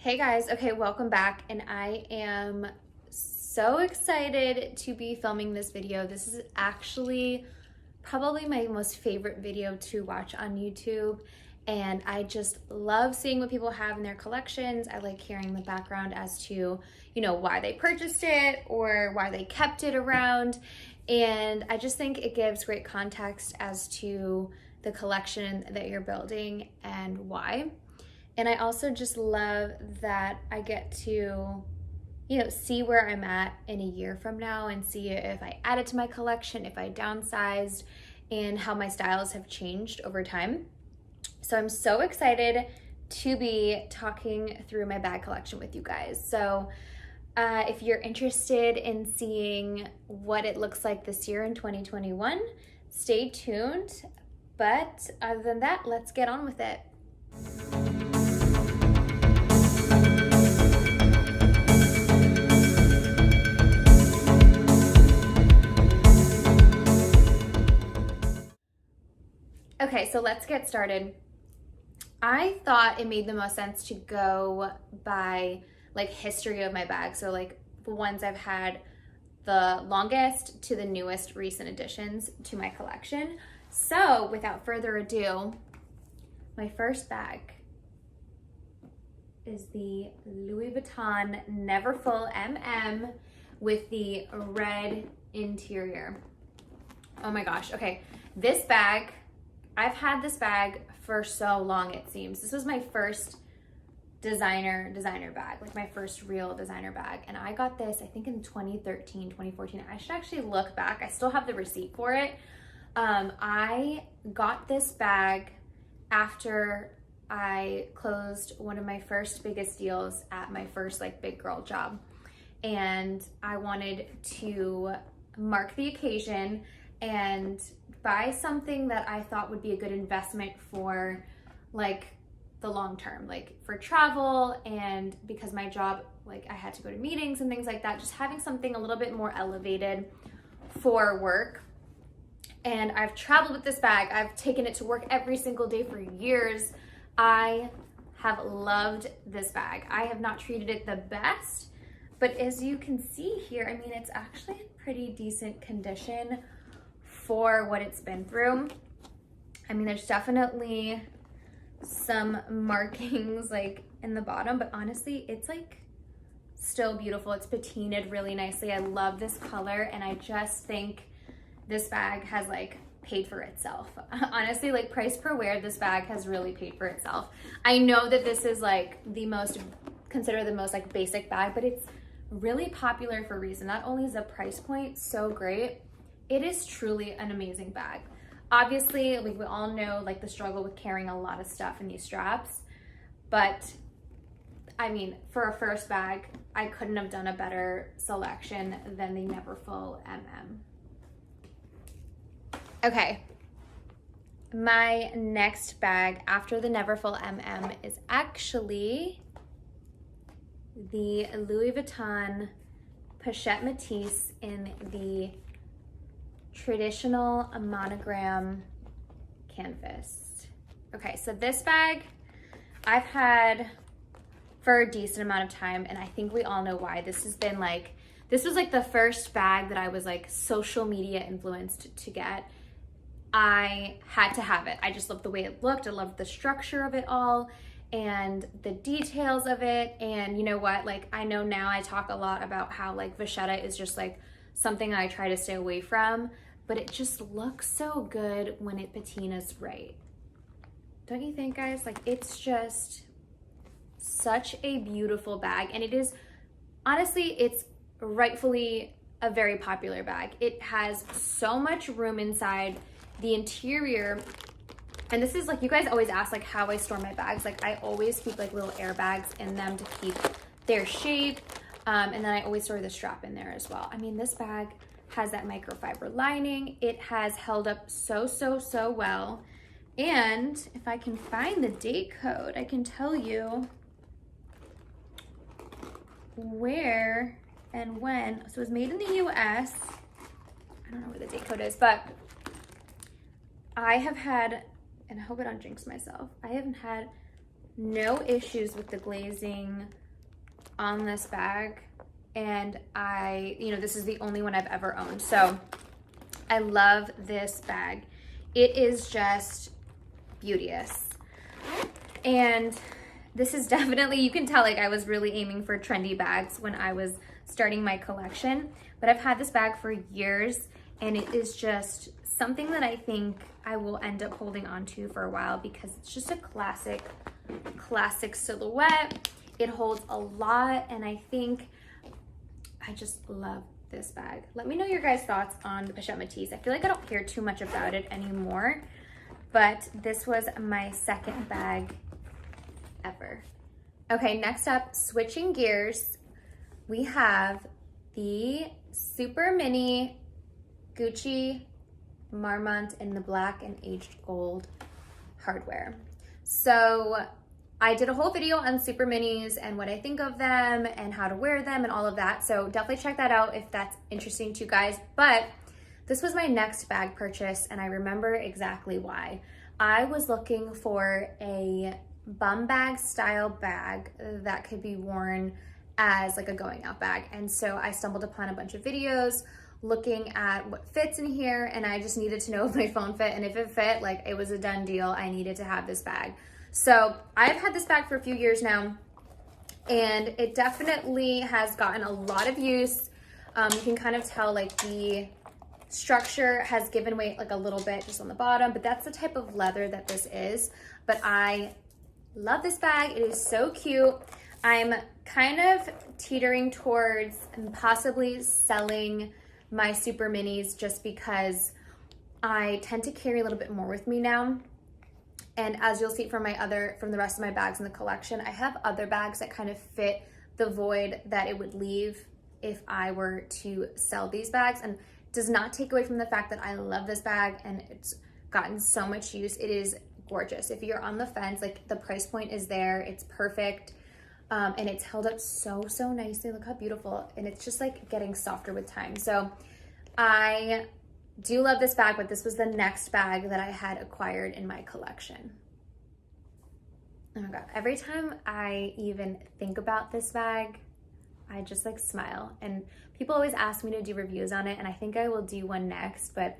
Hey guys, okay, welcome back, and I am so excited to be filming this video. This is actually probably my most favorite video to watch on YouTube, and I just love seeing what people have in their collections. I like hearing the background as to, why they purchased it or why they kept it around, and I just think it gives great context as to the collection that you're building and why. And I also just love that I get to, see where I'm at in a year from now and see if I added to my collection, if I downsized, and how my styles have changed over time. So I'm so excited to be talking through my bag collection with you guys. So if you're interested in seeing what it looks like this year in 2021, stay tuned. But other than that, let's get on with it. Okay, so let's get started. I thought it made the most sense to go by history of my bag. So the ones I've had the longest to the newest recent additions to my collection. So without further ado, my first bag is the Louis Vuitton Neverfull MM with the red interior. Oh my gosh, okay. This bag, I've had this bag for so long, it seems. This was my first designer bag, my first real designer bag. And I got this, I think in 2013, 2014. I should actually look back. I still have the receipt for it. I got this bag after I closed one of my first biggest deals at my first big girl job. And I wanted to mark the occasion and buy something that I thought would be a good investment for the long term, for travel, and because my job, I had to go to meetings and things like that, just having something a little bit more elevated for work. And I've traveled with this bag. I've taken it to work every single day for years. I have loved this bag. I have not treated it the best, but as you can see here, I mean, it's actually in pretty decent condition for what it's been through. I mean, there's definitely some markings in the bottom, but honestly, it's still beautiful. It's patinaed really nicely. I love this color, and I just think this bag has paid for itself. Honestly, price per wear, this bag has really paid for itself. I know that this is considered the most basic bag, but it's really popular for a reason. Not only is the price point so great, it is truly an amazing bag. Obviously, we all know the struggle with carrying a lot of stuff in these straps, but I mean, for a first bag, I couldn't have done a better selection than the Neverfull MM. Okay, my next bag after the Neverfull MM is actually the Louis Vuitton Pochette Métis in the traditional monogram canvas. Okay, so this bag I've had for a decent amount of time, and I think we all know why. This has been this was the first bag that I was social media influenced to get. I had to have it. I just loved the way it looked. I loved the structure of it all and the details of it. And you know what? I know now I talk a lot about how vachetta is just something I try to stay away from, but it just looks so good when it patinas right. Don't you think, guys? It's just such a beautiful bag, and it is, honestly, it's rightfully a very popular bag. It has so much room inside. The interior, and this is you guys always ask how I store my bags. I always keep little airbags in them to keep their shape, and then I always store the strap in there as well. I mean, this bag has that microfiber lining. It has held up so well. And if I can find the date code, I can tell you where and when. So it was made in the US. I don't know where the date code is, but I have had, and I hope I don't jinx myself, I haven't had no issues with the glazing on this bag. And this is the only one I've ever owned. So I love this bag. It is just beauteous. And this is definitely, you can tell like I was really aiming for trendy bags when I was starting my collection, but I've had this bag for years and it is just something that I think I will end up holding on to for a while because it's just a classic silhouette. It holds a lot and I think I just love this bag. Let me know your guys' thoughts on the Pochette Métis. I feel like I don't hear too much about it anymore, but this was my second bag ever. Okay, next up, switching gears, we have the Super Mini Gucci Marmont in the black and aged gold hardware. So I did a whole video on Super Minis and what I think of them and how to wear them and all of that. So definitely check that out if that's interesting to you guys. But this was my next bag purchase and I remember exactly why. I was looking for a bum bag style bag that could be worn as like a going out bag. And so I stumbled upon a bunch of videos looking at what fits in here and I just needed to know if my phone fit, and if it fit, like it was a done deal. I needed to have this bag. So I've had this bag for a few years now and it definitely has gotten a lot of use. You can kind of tell like the structure has given way like a little bit just on the bottom, but that's the type of leather that this is. But I love this bag. It is so cute. I'm kind of teetering towards possibly selling my Super Minis just because I tend to carry a little bit more with me now. And as you'll see from the rest of my bags in the collection, I have other bags that kind of fit the void that it would leave if I were to sell these bags. And does not take away from the fact that I love this bag and it's gotten so much use. It is gorgeous. If you're on the fence, like the price point is there, it's perfect. And it's held up so nicely. Look how beautiful. And it's just like getting softer with time. So I do love this bag, but this was the next bag that I had acquired in my collection. Oh my God, every time I even think about this bag, I just like smile. And people always ask me to do reviews on it, and I think I will do one next, but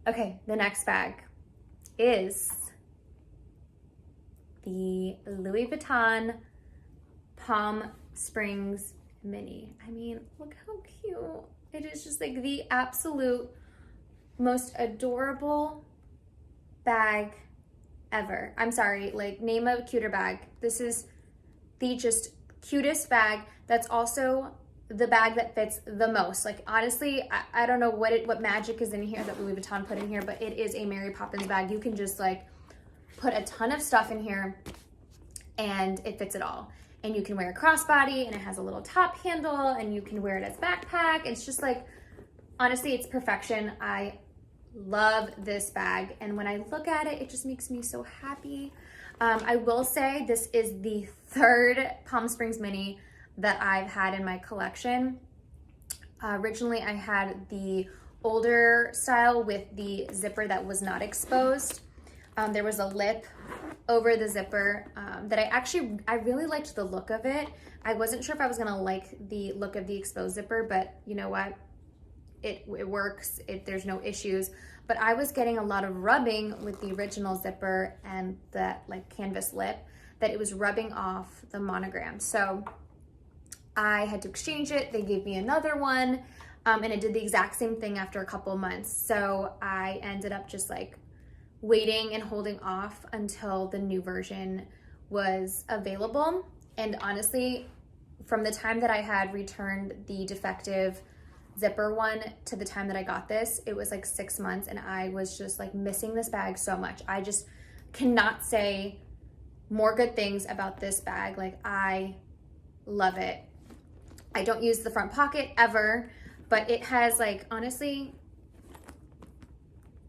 okay, the next bag is the Louis Vuitton Palm Springs Mini. I mean, look how cute. It is just like the absolute most adorable bag ever. I'm sorry, like name a cuter bag. This is the just cutest bag. That's also the bag that fits the most. Like honestly, I don't know what magic is in here that Louis Vuitton put in here, but it is a Mary Poppins bag. You can just like put a ton of stuff in here and it fits it all. And you can wear a crossbody and it has a little top handle and you can wear it as backpack. It's just like, honestly, it's perfection. I love this bag. And when I look at it, it just makes me so happy. I will say this is the third Palm Springs Mini that I've had in my collection. Originally, I had the older style with the zipper that was not exposed. There was a lip over the zipper that I really liked the look of it. I wasn't sure if I was gonna like the look of the exposed zipper, but you know what? It works, there's no issues. But I was getting a lot of rubbing with the original zipper and that like canvas lip that it was rubbing off the monogram. So I had to exchange it. They gave me another one and it did the exact same thing after a couple months. So I ended up just like waiting and holding off until the new version was available. And honestly, from the time that I had returned the defective zipper one to the time that I got this, it was like 6 months and I was just like missing this bag so much. I just cannot say more good things about this bag. Like I love it. I don't use the front pocket ever, but it has like, honestly,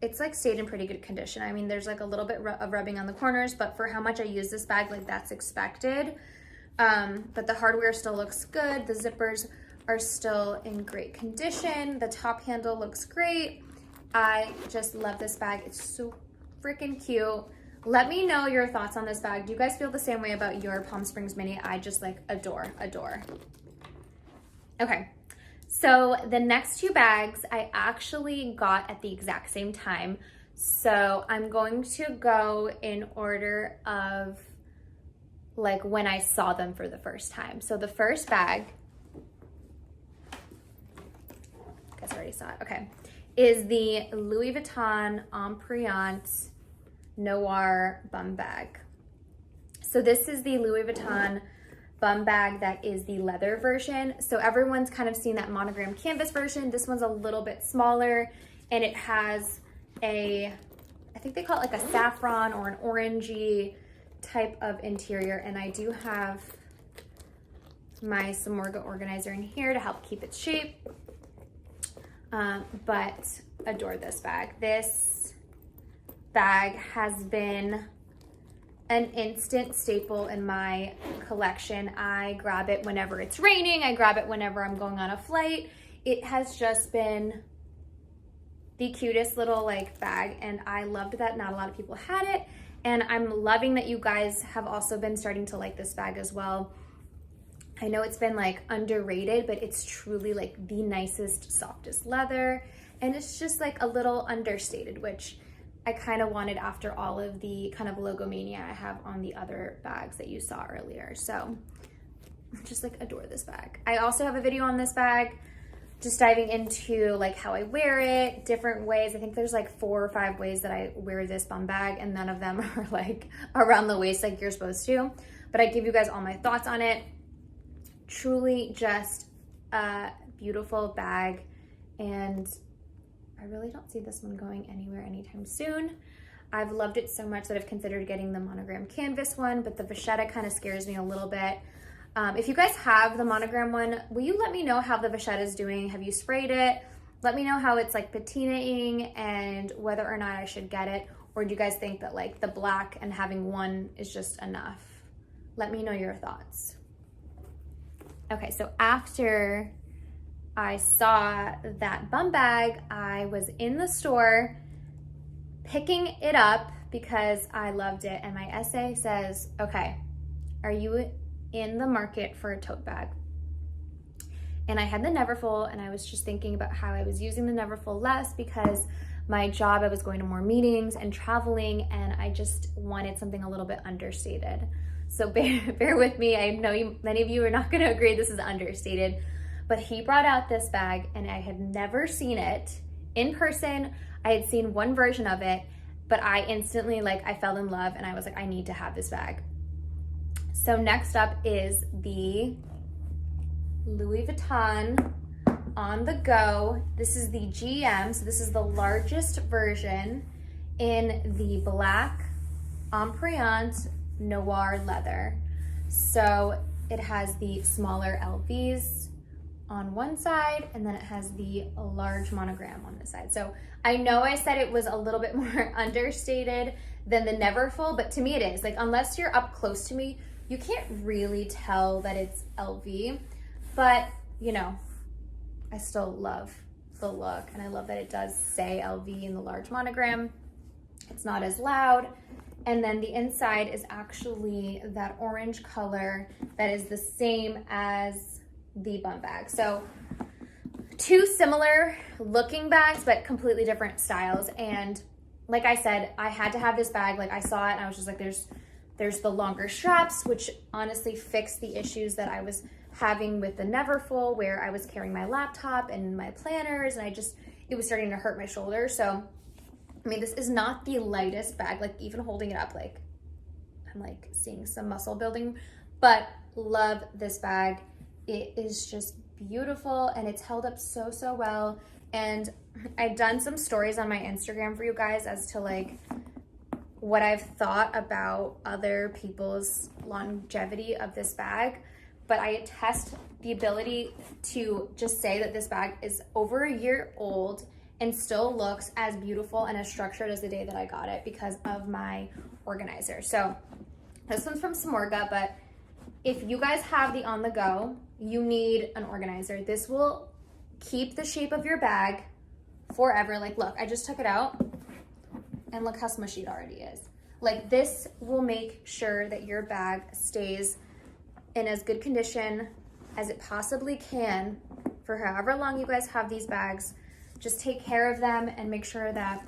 it's like stayed in pretty good condition. I mean, there's like a little bit of rubbing on the corners, but for how much I use this bag, like that's expected. But the hardware still looks good. The zippers are still in great condition. The top handle looks great. I just love this bag. It's so freaking cute. Let me know your thoughts on this bag. Do you guys feel the same way about your Palm Springs Mini? I just like adore. Okay, so the next two bags I actually got at the exact same time. So I'm going to go in order of like when I saw them for the first time. So the first bag, I guess I already saw it, okay, is the Louis Vuitton Empreinte Noir bum bag. So this is the Louis Vuitton bum bag that is the leather version. So everyone's kind of seen that monogram canvas version. This one's a little bit smaller and it has a, I think they call it like a saffron or an orangey type of interior. And I do have my Samorga organizer in here to help keep its shape. But adore this bag. This bag has been an instant staple in my collection. I grab it whenever it's raining. I grab it whenever I'm going on a flight. It has just been the cutest little like bag, and I loved that not a lot of people had it. And I'm loving that you guys have also been starting to like this bag as well. I know it's been like underrated, but it's truly like the nicest, softest leather. And it's just like a little understated, which I kind of wanted after all of the kind of logomania I have on the other bags that you saw earlier. So just like adore this bag. I also have a video on this bag, just diving into like how I wear it, different ways. I think there's like 4 or 5 ways that I wear this bum bag, and none of them are like around the waist like you're supposed to. But I give you guys all my thoughts on it. Truly just a beautiful bag, and I really don't see this one going anywhere anytime soon. I've loved it so much that I've considered getting the monogram canvas one, but the vachetta kind of scares me a little bit. If you guys have the monogram one, will you let me know how the vachetta is doing? Have you sprayed it? Let me know how it's like patinaing and whether or not I should get it. Or do you guys think that like the black and having one is just enough? Let me know your thoughts. Okay, so after I saw that bum bag, I was in the store picking it up because I loved it. And my essay says, okay, are you in the market for a tote bag? And I had the Neverfull, and I was just thinking about how I was using the Neverfull less because my job, I was going to more meetings and traveling, and I just wanted something a little bit understated. So bear with me. I know many of you are not going to agree this is understated, but he brought out this bag and I had never seen it in person. I had seen one version of it, but I instantly I fell in love and I was like, I need to have this bag. So next up is the Louis Vuitton On The Go. This is the GM, so this is the largest version in the black Empreinte Noir leather. So it has the smaller LVs on one side, and then it has the large monogram on the side. So I know I said it was a little bit more understated than the Neverfull, but to me it is. Like, unless you're up close to me, you can't really tell that it's LV, but you know, I still love the look, and I love that it does say LV in the large monogram. It's not as loud. And then the inside is actually that orange color that is the same as the bum bag. So 2 similar looking bags, but completely different styles. And like I said, I had to have this bag. Like, I saw it and I was just like, there's the longer straps, which honestly fixed the issues that I was having with the Neverfull, where I was carrying my laptop and my planners, and it was starting to hurt my shoulder. So I mean, this is not the lightest bag. Like, even holding it up, like, I'm like seeing some muscle building, but love this bag. It is just beautiful, and it's held up so well. And I've done some stories on my Instagram for you guys as to like what I've thought about other people's longevity of this bag, but I attest the ability to just say that this bag is over a year old and still looks as beautiful and as structured as the day that I got it because of my organizer. So this one's from Samorga, but if you guys have the On The Go, you need an organizer. This will keep the shape of your bag forever. Like, look, I just took it out and look how smushy it already is. Like, this will make sure that your bag stays in as good condition as it possibly can for however long you guys have these bags. Just take care of them and make sure that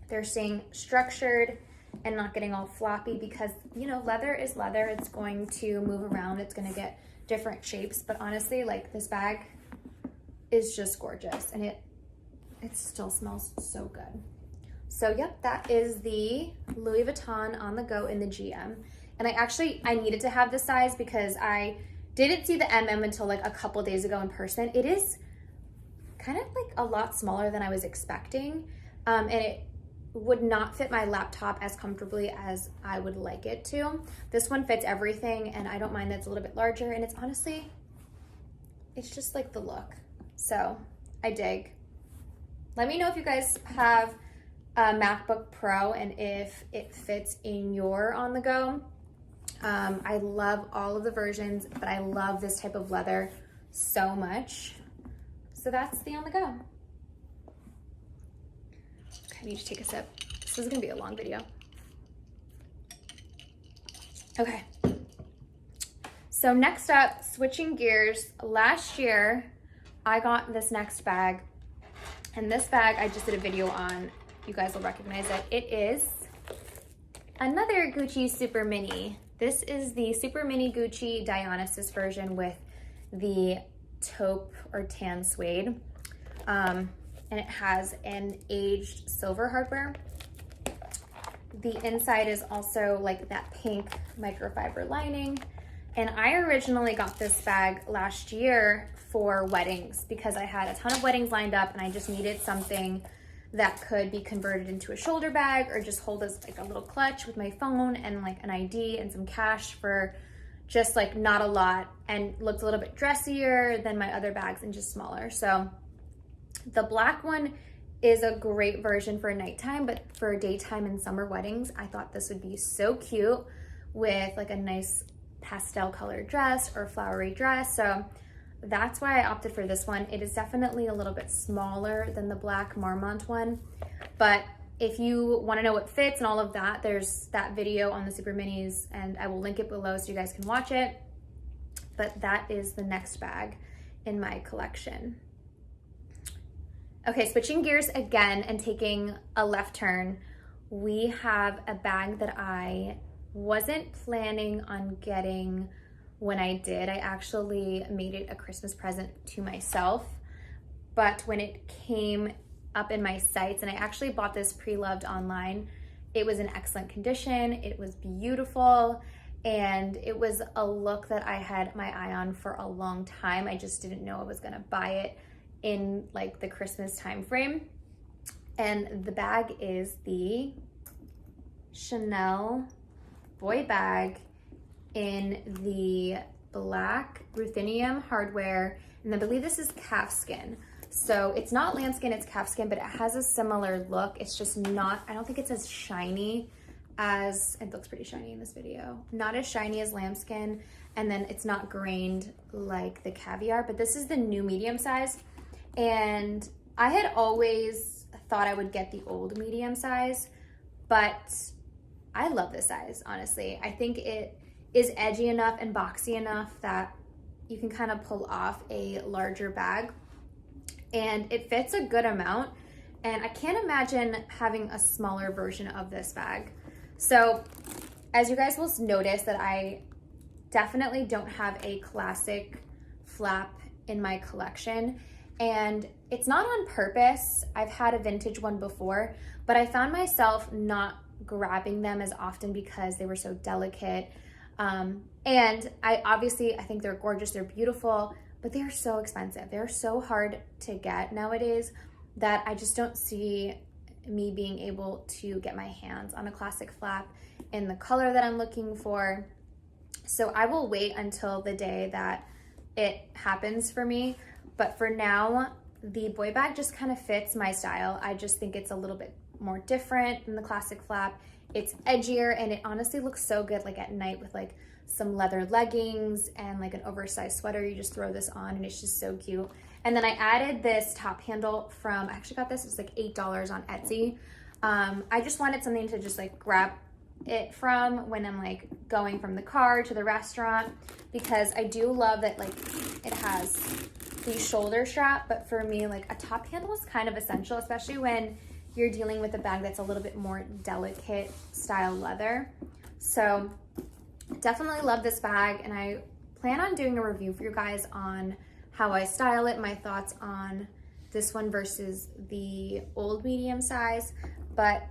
they're staying structured and not getting all floppy, because, you know, leather is leather. It's going to move around. It's going to get different shapes. But honestly, like, this bag is just gorgeous, and it still smells so good. So yep, that is the Louis Vuitton On The Go in the GM. And I needed to have this size because I didn't see the MM until like a couple days ago in person. It is kind of like a lot smaller than I was expecting. And it would not fit my laptop as comfortably as I would like it to. This one fits everything, and I don't mind that it's a little bit larger, and it's honestly, it's just like the look. So I dig. Let me know if you guys have a MacBook Pro and if it fits in your On The Go. I love all of the versions, but I love this type of leather so much. So that's the On The Go. I need to take a sip. This is gonna be a long video. Okay. So next up, switching gears. Last year, I got this next bag. And this bag, I just did a video on. You guys will recognize it. It is another Gucci Super Mini. This is the Super Mini Gucci Dionysus version with the taupe or tan suede. And it has an aged silver hardware. The inside is also like that pink microfiber lining. And I originally got this bag last year for weddings because I had a ton of weddings lined up, and I just needed something that could be converted into a shoulder bag or just hold as like a little clutch with my phone and like an ID and some cash for just like not a lot, and looked a little bit dressier than my other bags and just smaller. So the black one is a great version for nighttime, but for daytime and summer weddings, I thought this would be so cute with like a nice pastel colored dress or flowery dress. So that's why I opted for this one. It is definitely a little bit smaller than the black Marmont one, but if you want to know what fits and all of that, there's that video on the Super Minis, and I will link it below so you guys can watch it. But that is the next bag in my collection. Okay, switching gears again and taking a left turn, we have a bag that I wasn't planning on getting when I did. I actually made it a Christmas present to myself, but when it came up in my sights, and I actually bought this pre-loved online, it was in excellent condition, it was beautiful, and it was a look that I had my eye on for a long time. I just didn't know I was gonna buy it in like the Christmas time frame. And the bag is the Chanel boy bag in the black ruthenium hardware, and I believe this is calfskin. So it's not lambskin, it's calfskin, but it has a similar look. It's just not, I don't think it's as shiny as, it looks pretty shiny in this video, not as shiny as lambskin, and then it's not grained like the caviar, but this is the new medium size. And I had always thought I would get the old medium size, but I love this size, honestly. I think it is edgy enough and boxy enough that you can kind of pull off a larger bag, and it fits a good amount. And I can't imagine having a smaller version of this bag. So as you guys will notice that I definitely don't have a classic flap in my collection. And it's not on purpose. I've had a vintage one before, but I found myself not grabbing them as often because they were so delicate. And I think they're gorgeous, they're beautiful, but they're so expensive. They're so hard to get nowadays that I just don't see me being able to get my hands on a classic flap in the color that I'm looking for. So I will wait until the day that it happens for me. But for now, the boy bag just kind of fits my style. I just think it's a little bit more different than the classic flap. It's edgier, and it honestly looks so good like at night with like some leather leggings and like an oversized sweater. You just throw this on and it's just so cute. And then I added this top handle from, I actually got this, it's like $8 on Etsy. I just wanted something to just like grab it from when I'm like going from the car to the restaurant, because I do love that like it has the shoulder strap, but for me like a top handle is kind of essential, especially when you're dealing with a bag that's a little bit more delicate style leather. So definitely love this bag, and I plan on doing a review for you guys on how I style it, my thoughts on this one versus the old medium size. But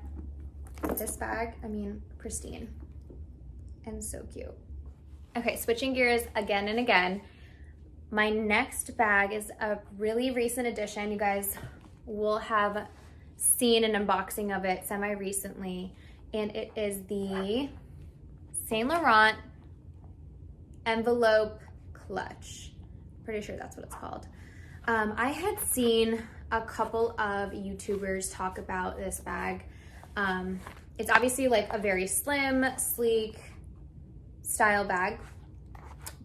this bag, I mean, pristine and so cute. Okay, switching gears again and again. My next bag is a really recent addition. You guys will have seen an unboxing of it semi-recently, and it is the Saint Laurent envelope clutch. Pretty sure that's what it's called. I had seen a couple of YouTubers talk about this bag. It's obviously like a very slim, sleek style bag,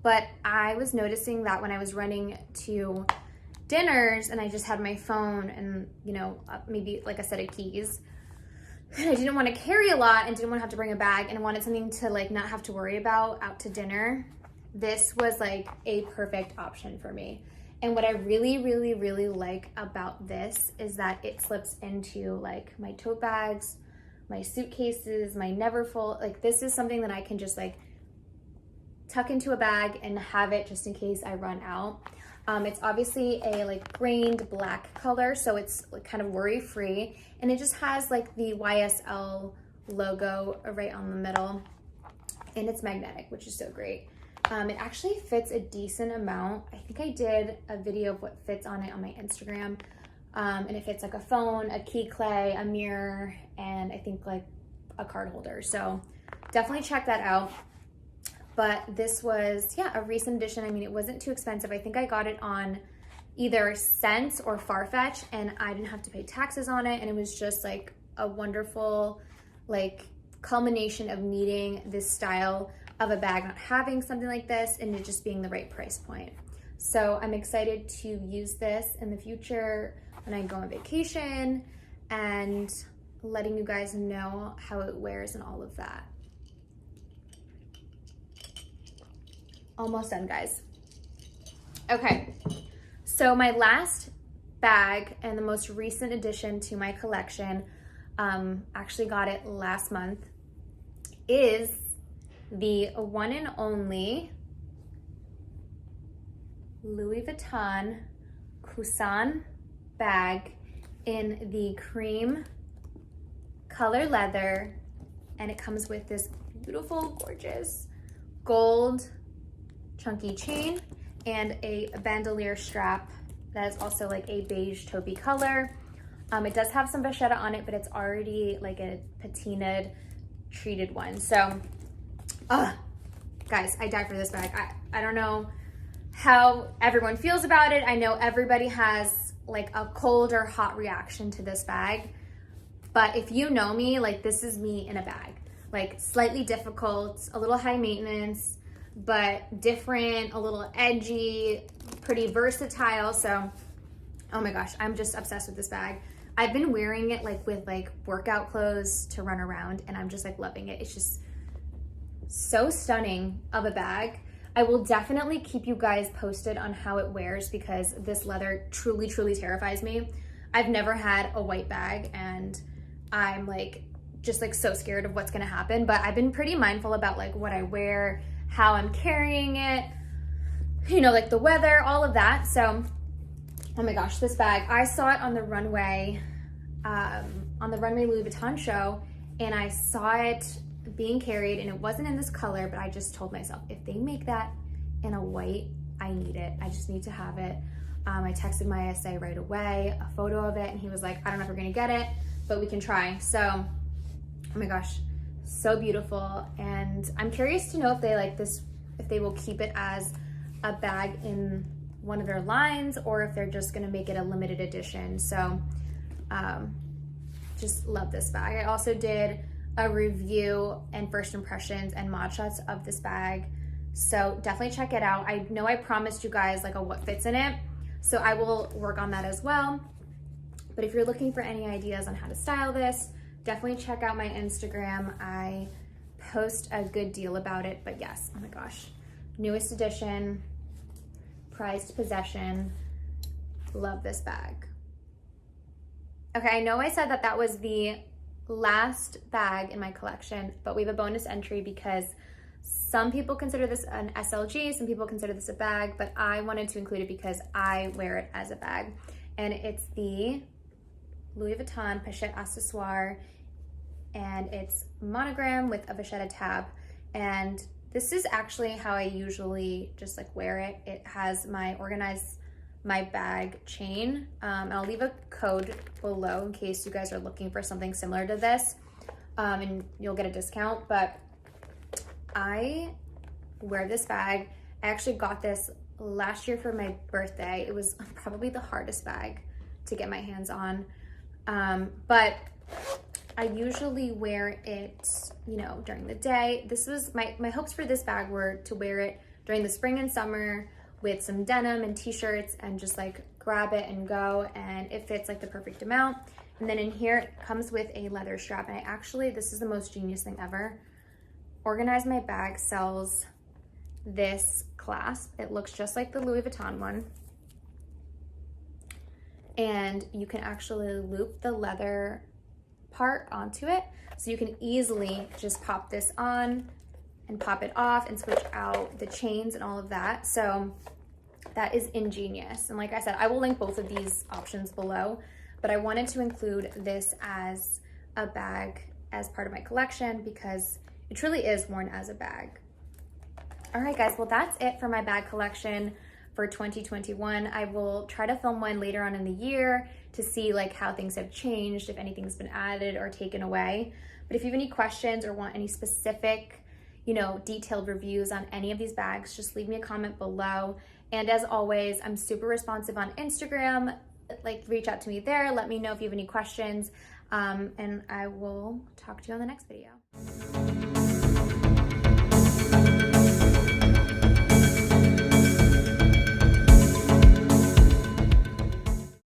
but I was noticing that when I was running to dinners and I just had my phone and, you know, maybe like a set of keys, I didn't want to carry a lot and didn't want to have to bring a bag, and I wanted something to like not have to worry about out to dinner. This was like a perfect option for me. And what I really, really, really like about this is that it slips into like my tote bags, my suitcases, my Neverfull. Like this is something that I can just like tuck into a bag and have it just in case I run out. It's obviously a like grained black color, so it's like kind of worry-free, and it just has like the YSL logo right on the middle, and it's magnetic, which is so great. It actually fits a decent amount. I think I did a video of what fits on it on my Instagram, and it fits like a phone, a key clay, a mirror, and I think like a card holder. So definitely check that out. But this was, yeah, a recent addition. I mean, it wasn't too expensive. I think I got it on either Sense or Farfetch, and I didn't have to pay taxes on it. And it was just like a wonderful, like, culmination of needing this style of a bag, not having something like this, and it just being the right price point. So I'm excited to use this in the future when I go on vacation and letting you guys know how it wears and all of that. Almost done, guys. Okay, so my last bag and the most recent addition to my collection, actually got it last month, is the one and only Louis Vuitton Cousin bag in the cream color leather, and it comes with this beautiful, gorgeous gold chunky chain and a bandolier strap that is also like a beige taupey color. It does have some vachetta on it, but it's already like a patinaed treated one. So guys, I died for this bag. I don't know how everyone feels about it. I know everybody has like a cold or hot reaction to this bag, but if you know me, like this is me in a bag. Like slightly difficult, a little high maintenance, but different, a little edgy, pretty versatile. So, oh my gosh, I'm just obsessed with this bag. I've been wearing it like with like workout clothes to run around, and I'm just like loving it. It's just so stunning of a bag. I will definitely keep you guys posted on how it wears, because this leather truly, truly terrifies me. I've never had a white bag, and I'm like just like so scared of what's gonna happen, but I've been pretty mindful about like what I wear, how I'm carrying it, you know, like the weather, all of that. So, oh my gosh, this bag, I saw it on the runway Louis Vuitton show, and I saw it being carried, and it wasn't in this color, but I just told myself, if they make that in a white, I need it. I just need to have it. I texted my SA right away, a photo of it, and he was like, I don't know if we're gonna get it, but we can try. So, oh my gosh, so beautiful. And I'm curious to know if they like this, if they will keep it as a bag in one of their lines, or if they're just gonna make it a limited edition. So just love this bag. I also did a review and first impressions and mod shots of this bag, so definitely check it out. I know I promised you guys like a what fits in it, so I will work on that as well. But if you're looking for any ideas on how to style this, definitely check out my Instagram. I post a good deal about it, but yes, oh my gosh. Newest edition, prized possession. Love this bag. Okay, I know I said that that was the last bag in my collection, but we have a bonus entry because some people consider this an SLG, some people consider this a bag, but I wanted to include it because I wear it as a bag. And it's the Louis Vuitton Pochette Accessoire, and it's monogram with a vachetta tab. And this is actually how I usually just like wear it. It has my Organize My Bag chain. And I'll leave a code below in case you guys are looking for something similar to this, and you'll get a discount. But I wear this bag. I actually got this last year for my birthday. It was probably the hardest bag to get my hands on. But I usually wear it, you know, during the day. This was my hopes for this bag were to wear it during the spring and summer with some denim and t-shirts and just like grab it and go, and it fits like the perfect amount. And then in here it comes with a leather strap, and I actually, this is the most genius thing ever. Organize My Bag sells this clasp. It looks just like the Louis Vuitton one. And you can actually loop the leather part onto it. So you can easily just pop this on and pop it off and switch out the chains and all of that. So that is ingenious. And like I said, I will link both of these options below, but I wanted to include this as a bag as part of my collection because it truly is worn as a bag. All right, guys, well, that's it for my bag collection for 2021. I will try to film one later on in the year to see like how things have changed, if anything's been added or taken away. But if you have any questions or want any specific, you know, detailed reviews on any of these bags, just leave me a comment below. And as always, I'm super responsive on Instagram. Like, reach out to me there. Let me know if you have any questions. And I will talk to you on the next video.